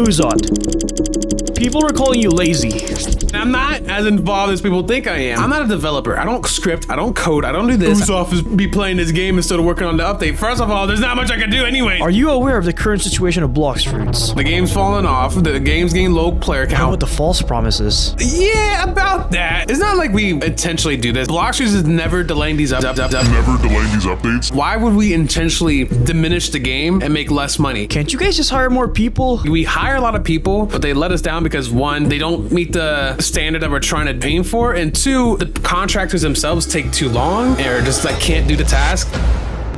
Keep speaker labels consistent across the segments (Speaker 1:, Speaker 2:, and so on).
Speaker 1: Uzot, people are calling you lazy.
Speaker 2: I'm not as involved as people think I am. I'm not a developer. I don't script. I don't code. I don't do this. Ubisoft is be playing this game instead of working on the update. First of all, there's not much I can do anyway.
Speaker 1: Are you aware of the current situation of Blox fruits?
Speaker 2: The game's falling off. The game's getting low player count.
Speaker 1: How about the false promises?
Speaker 2: Yeah, about that. It's not like we intentionally do this. Blox is never delaying these updates. Why would we intentionally diminish the game and make less money?
Speaker 1: Can't you guys just hire more people?
Speaker 2: We hire a lot of people, but they let us down because one, they don't meet the standard that we're trying to aim for, and two, the contractors themselves take too long or just like can't do the task.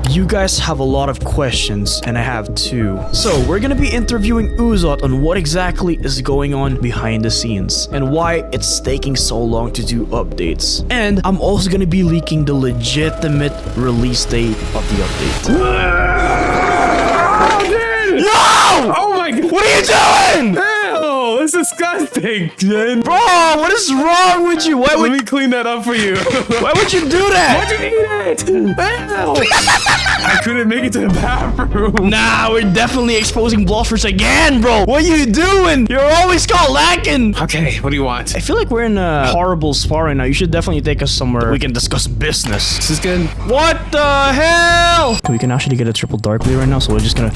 Speaker 1: You guys have a lot of questions, and I have too. So we're gonna be interviewing Uzot on what exactly is going on behind the scenes and why it's taking so long to do updates. And I'm also gonna be leaking the legitimate release date of the update.
Speaker 2: Oh, dude!
Speaker 1: No!
Speaker 2: Oh my god!
Speaker 1: What are you doing?
Speaker 2: Ew, it's disgusting, Jen.
Speaker 1: Bro, what is wrong with you? Why
Speaker 2: Let
Speaker 1: would
Speaker 2: me clean that up for you.
Speaker 1: why would you do that?
Speaker 2: Why'd you eat it? Ew. I couldn't make it to the bathroom.
Speaker 1: Nah, we're definitely exposing Blox again, bro. What are you doing? You're always caught lacking.
Speaker 2: Okay, what do you want?
Speaker 1: I feel like we're in a horrible spot right now. You should definitely take us somewhere we can discuss business.
Speaker 2: This is good.
Speaker 1: What the hell? We can actually get a triple dark blade right now, so we're just gonna...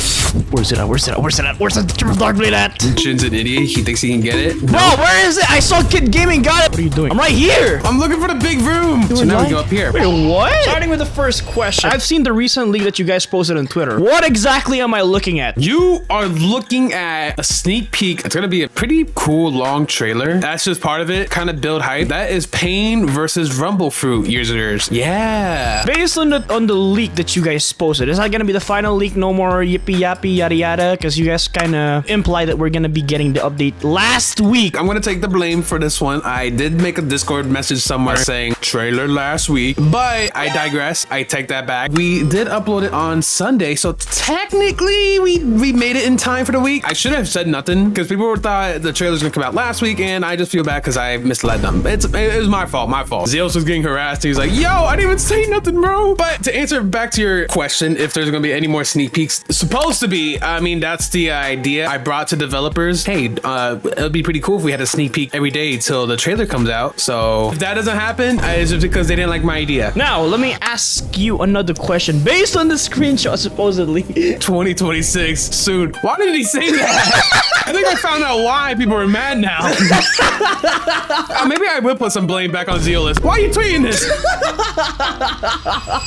Speaker 1: Where's it at? Where's the triple dark blade at?
Speaker 2: Jin's an idiot. He thinks he can get it.
Speaker 1: Bro, where is it? I saw Kid Gaming got it. What are you doing? I'm right here.
Speaker 2: I'm looking for the big room. So now we go up here.
Speaker 1: Wait, what? Starting with the first question. I've seen the recent leak that you guys posted on Twitter. What exactly am I looking at?
Speaker 2: You are looking at a sneak peek. It's gonna be a pretty cool long trailer. That's just part of it. Kind of build hype. That is Pain versus Rumble Fruit users. Yeah.
Speaker 1: Based on the leak that you guys posted, is that gonna be the final leak? No more yippee yappy yada yada? Because you guys kind of imply that we're gonna be getting the update last week.
Speaker 2: I'm gonna take the blame for this one. I did make a Discord message somewhere saying trailer last week, but I digress. I take that back. We did upload it on Sunday, so technically we made it in time for the week. I should have said nothing because people thought the trailer's gonna come out last week, and I just feel bad because I misled them. It was my fault. Zeus was getting harassed. He's like, yo, I didn't even say nothing, bro. But to answer back to your question, if there's gonna be any more sneak peeks, supposed to be, I mean, that's the idea I brought to developers. Hey, it'd be pretty cool if we had a sneak peek every day till the trailer comes out. So if that doesn't happen, it's just because they didn't like my idea.
Speaker 1: Now, let me ask you another question. Based on the screenshot, supposedly
Speaker 2: 2026 soon. Why did he say that? I think I found out why people are mad now. Maybe I will put some blame back on Zeolus. Why are you tweeting this?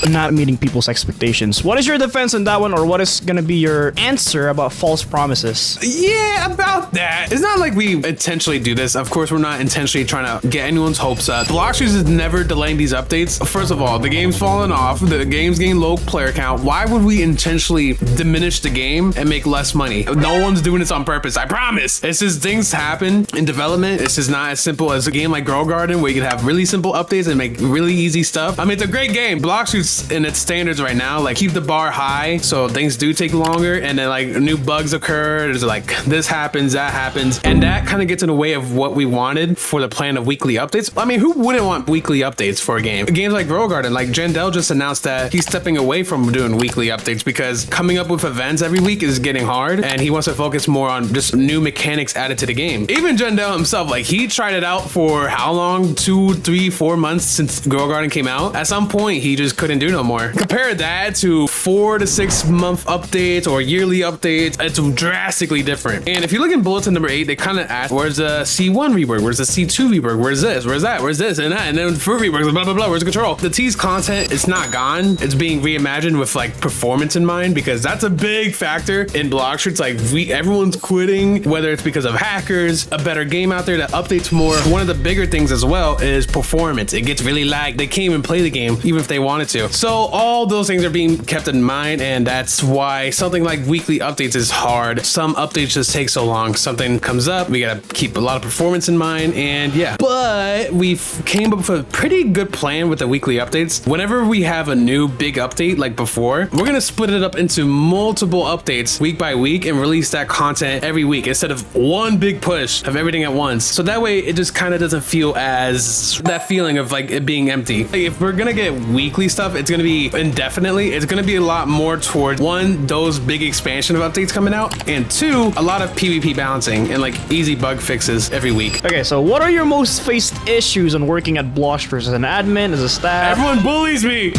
Speaker 1: Not meeting people's expectations. What is your defense on that one, or what is gonna be your answer about false promises?
Speaker 2: Yeah, about that. It's not like we intentionally do this. Of course, we're not intentionally trying to get anyone's hopes up. Blox is never delaying these updates. First of all, the game's falling off. The game's getting low player count. Why would we intentionally diminish the game and make less money? No one's doing this on purpose. I promise. It's just things happen in development. It's just not as simple as a game like Grow Garden where you can have really simple updates and make really easy stuff. I mean, it's a great game. Blox is in its standards right now, like keep the bar high so things do take longer, and then like new bugs occur. There's like this happens, that happens, and that kind of gets in the way of what we wanted for the plan of weekly updates. I mean, who wouldn't want weekly updates for a game? Games like Grow Garden, like Jandel just announced that he's stepping away from doing weekly updates because coming up with events every week is getting hard, and he wants to focus more on just new mechanics added to the game. Even Jandel himself, like he tried it out for how long? 2, 3, 4 months since Grow Garden came out. At some point, he just couldn't do no more. Compare that to 4 to 6 month updates or yearly updates. It's drastically different. And if you look in bulletin number 8, they kind of ask, where's the C1 rework? Where's the C2 rework? Where's this? Where's that? Where's this and that? And then fruit reworks, blah, blah, blah. Where's the control? The tease content, it's not gone. It's being reimagined with like performance in mind, because that's a big factor in Blox. It's like everyone's quitting, whether it's because of hackers, a better game out there that updates more. One of the bigger things as well is performance. It gets really lagged. They can't even play the game, even if they wanted to. So all those things are being kept in mind, and that's why something like weekly updates is hard. Some updates just take so long. Something comes up, we gotta keep a lot of performance in mind, and yeah. But we came up with a pretty good plan with the weekly updates. Whenever we have a new big update like before, we're gonna split it up into multiple updates week by week and release that content every week instead of one big push of everything at once. So that way it just kind of doesn't feel as that feeling of like it being empty. Like, if we're gonna get weekly stuff, it's gonna be indefinitely. It's gonna be a lot more towards one, those big expansion of updates coming out, and two, a lot of PvP balancing and like easy bug fixes every week.
Speaker 1: Okay, so what are your most faced issues on working at Blox as an admin, as a staff?
Speaker 2: Everyone bullies me.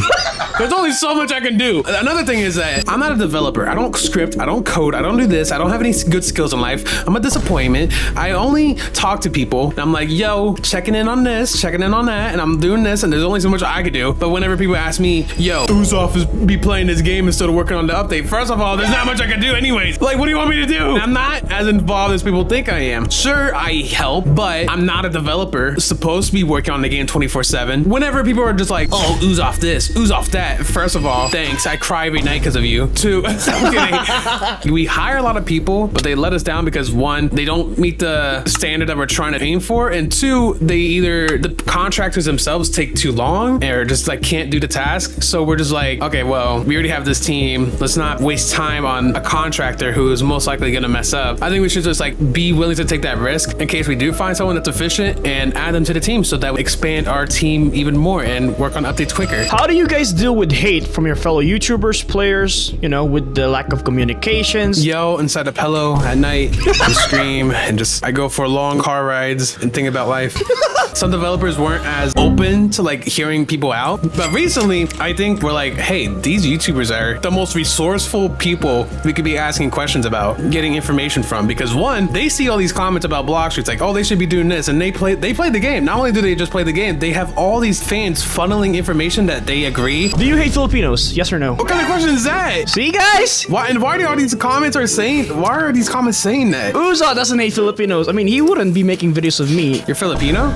Speaker 2: There's only so much I can do. Another thing is that I'm not a developer. I don't script, I don't code, I don't do this. I don't have any good skills in life. I'm a disappointment. I only talk to people and I'm like, yo, checking in on this, checking in on that, and I'm doing this, and there's only so much I could do. But whenever people ask me, yo, Usoff is be playing this game instead of working on the update, first of all, there's not much I can do anyways. Like, what do you want me to do? I'm not as involved as people think I am. Sure, I help, but I'm not a developer supposed to be working on the game 24/7. Whenever people are just like, oh, Usoff this, Usoff that, first of all, thanks. I cry every night because of you. Two, I'm kidding. We hire a lot of people, but they let us down because one, they don't meet the standard that we're trying to aim for, and two, they either the contractors themselves take too long or just like can't do the task. So we're just like, okay, well, we already have this team. Let's not waste time on a contractor who is most likely gonna mess up. I think we should just like be willing to take that risk in case we do find someone that's efficient and add them to the team so that we expand our team even more and work on updates quicker.
Speaker 1: How do you guys deal with hate from your fellow YouTubers, players, you know, with the lack of communications?
Speaker 2: Yo, inside a pillow at night, and scream, and just I go for long car rides and think about life. Some developers weren't as open to like hearing people out, but recently I think we're like, hey, these YouTubers are the most resourceful people we could be asking questions about, getting information from, because one, they see all these comments about Blox. It's like, oh, they should be doing this, and they play the game. Not only do they just play the game, they have all these fans funneling information that they agree.
Speaker 1: Do you hate Filipinos? Yes or no?
Speaker 2: What kind of question is that?
Speaker 1: See, guys?
Speaker 2: Why do all these comments are saying? Why are these comments saying that?
Speaker 1: Uzo doesn't hate Filipinos. I mean, he wouldn't be making videos of me.
Speaker 2: You're Filipino?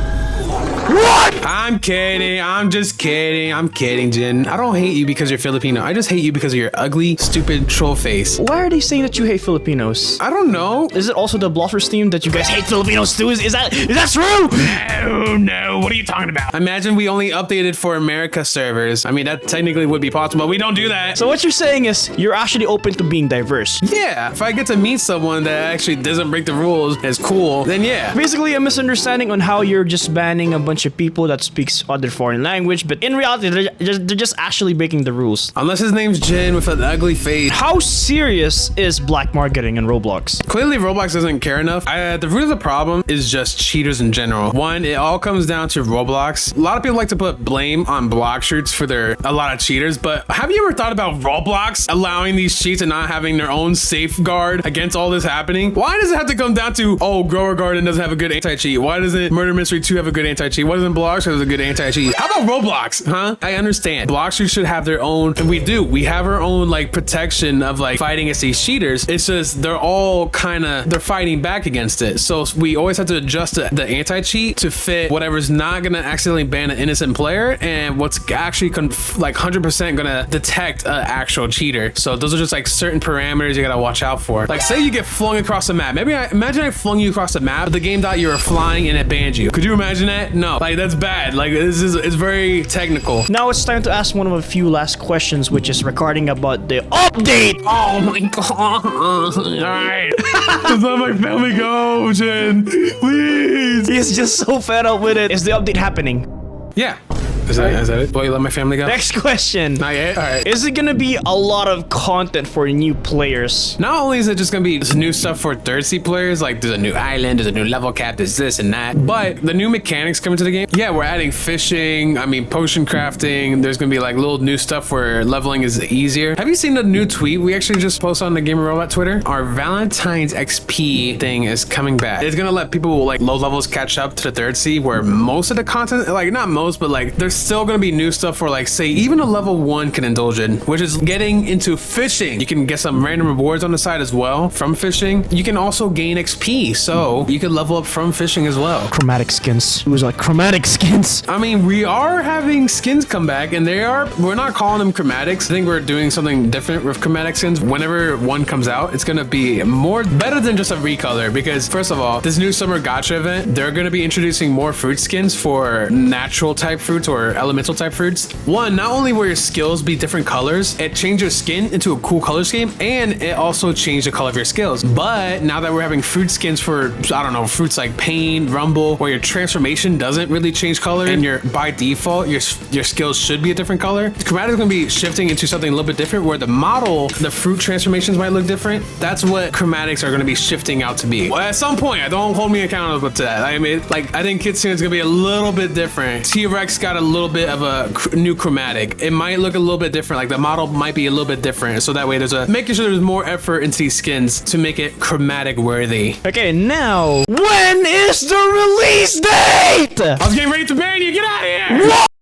Speaker 1: What?
Speaker 2: I'm kidding. I'm just kidding. I'm kidding, Jin. I don't hate you because you're Filipino. I just hate you because of your ugly, stupid troll face.
Speaker 1: Why are they saying that you hate Filipinos?
Speaker 2: I don't know.
Speaker 1: Is it also the Bloxers team that you guys hate Filipinos too? Is that true? No. What are you talking about?
Speaker 2: Imagine we only updated for America servers. I mean, that technically would be possible, but we don't do that.
Speaker 1: So what you're saying is you're actually open to being diverse.
Speaker 2: Yeah, if I get to meet someone that actually doesn't break the rules, is cool, then yeah.
Speaker 1: Basically, a misunderstanding on how you're just banning a bunch of people that speaks other foreign language, but in reality, they're just actually breaking the rules.
Speaker 2: Unless his name's Jin with an ugly face.
Speaker 1: How serious is black marketing in Roblox?
Speaker 2: Clearly, Roblox doesn't care enough. The root of the problem is just cheaters in general. One, it all comes down to Roblox. A lot of people like to put blame on Bloxers for a lot of cheaters, but have you ever thought about Roblox allowing these cheats and not having their own safeguard against all this happening? Why does it have to come down to, oh, Grower Garden doesn't have a good anti-cheat? Why doesn't Murder Mystery 2 have a good anti-cheat? Why doesn't Blox have a good anti-cheat? How about Roblox, huh? I understand. Bloxers should have their own, and we do. We have our own like protection of like fighting against these cheaters. It's just they're all they're fighting back against it. So we always have to adjust the anti-cheat to fit whatever's not gonna accidentally ban an innocent player and what's actually like 100% gonna detect an actual cheater. So those are just like certain parameters you gotta watch out for. Like say you get flung across the map. Imagine I flung you across the map, but the game thought you were flying and it banned you. Could you imagine that? No, like that's bad. Like it's very technical.
Speaker 1: Now it's time to ask one of a few last questions, which is regarding about the update.
Speaker 2: Oh my god! Alright, just let my family go, Jin. Please.
Speaker 1: He's just so fed up with it. Is the update happening?
Speaker 2: Yeah. Is that it? Will you let my family go?
Speaker 1: Next question.
Speaker 2: Not yet? Alright.
Speaker 1: Is it gonna be a lot of content for new players?
Speaker 2: Not only is it just gonna be new stuff for third seed players, like there's a new island, there's a new level cap, there's this and that, but the new mechanics coming to the game, yeah, we're adding fishing, potion crafting, there's gonna be like little new stuff where leveling is easier. Have you seen the new tweet we actually just posted on the Gamer Robot Twitter? Our Valentine's XP thing is coming back. It's gonna let people like low levels catch up to the third seed where most of the content, like not most, but like there's there's still gonna be new stuff for like, say, even a level 1 can indulge in, which is getting into fishing. You can get some random rewards on the side as well from fishing. You can also gain XP, so you can level up from fishing as well.
Speaker 1: Chromatic skins. It was like chromatic skins.
Speaker 2: I mean, we are having skins come back, and we're not calling them chromatics. I think we're doing something different with chromatic skins. Whenever one comes out, it's gonna be better than just a recolor, because first of all, this new summer gacha event, they're gonna be introducing more fruit skins for natural type fruits or elemental type fruits. One, not only will your skills be different colors, it changed your skin into a cool color scheme, and it also changed the color of your skills. But now that we're having fruit skins for, I don't know, fruits like Pain, Rumble, where your transformation doesn't really change color, and by default, your skills should be a different color. Chromatic is gonna be shifting into something a little bit different, where the fruit transformations might look different. That's what chromatics are gonna be shifting out to be. Well, at some point, don't hold me accountable to that. I mean, like, I think Kitsune is gonna be a little bit different. T-Rex got a little bit of a new chromatic. It might look a little bit different. Like, the model might be a little bit different. So that way, making sure there's more effort into these skins to make it chromatic worthy.
Speaker 1: Okay, now, when is the release date?
Speaker 2: I was getting ready to ban you. Get out of here.
Speaker 1: What?